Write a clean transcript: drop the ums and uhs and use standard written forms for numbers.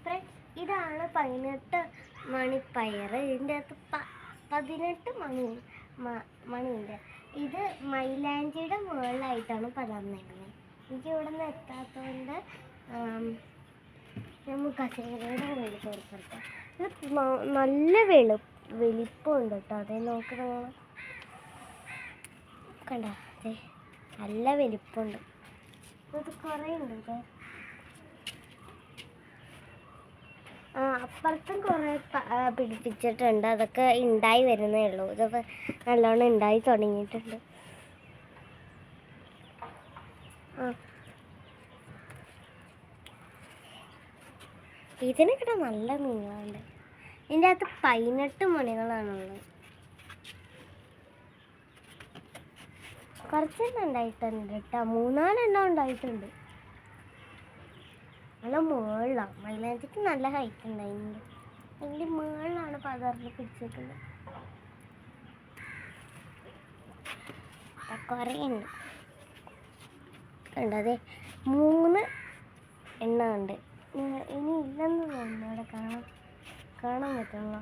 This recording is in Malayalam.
ഫ്രണ്ട്സ്, ഇതാണ് 18 മണിപ്പയർ. ഇതിൻ്റെ അകത്ത് 18 മണിയുണ്ട്. ഇത് മൈലാഞ്ചിയുടെ മുകളിലായിട്ടാണ് പടർന്നേക്കുന്നത്. എനിക്ക് ഇവിടെ നിന്ന് എത്താത്തതുകൊണ്ട് നമുക്ക് കസേരയുടെ മുകളിൽ കയറിപ്പറക്കാം. ഇത് നല്ല വലിപ്പമുണ്ട് കേട്ടോ. അതേ നോക്കുന്നത് കണ്ടോ, അതെ നല്ല വലിപ്പമുണ്ട്. ഇത് കുറേ ഉണ്ട് ഇത്. അപ്പുറത്തും കുറേ പിടിപ്പിച്ചിട്ടുണ്ട്. അതൊക്കെ ഉണ്ടായി വരുന്നേ ഉള്ളൂ. ഇതൊക്കെ നല്ലോണം ഉണ്ടായി തുടങ്ങിയിട്ടുണ്ട്. ഇതിനൊക്കെ നല്ല നീളമുണ്ട്. ഇതിൻ്റെ അകത്ത് 18 മണികളാണുള്ളത്. കുറച്ചെണ്ണം ഉണ്ടായിട്ടുണ്ട് കേട്ടോ. 3-4 എണ്ണം ഉണ്ടായിട്ടുണ്ട്. നല്ല മുകളിലാണ്. മൈലാഞ്ചിക്ക് നല്ല ഹൈറ്റ് ഉണ്ടായിട്ടുണ്ട്. അതിൻ്റെ മുകളിലാണ് പകർന്ന് പിടിച്ചിട്ടുണ്ട്. കുറേ ഉണ്ട് കണ്ടോ. അതെ 3 എണ്ണം ഉണ്ട്. ഇനി ഇല്ലെന്ന് തോന്നുന്നു. അവിടെ കാണാൻ പറ്റുള്ളൂ.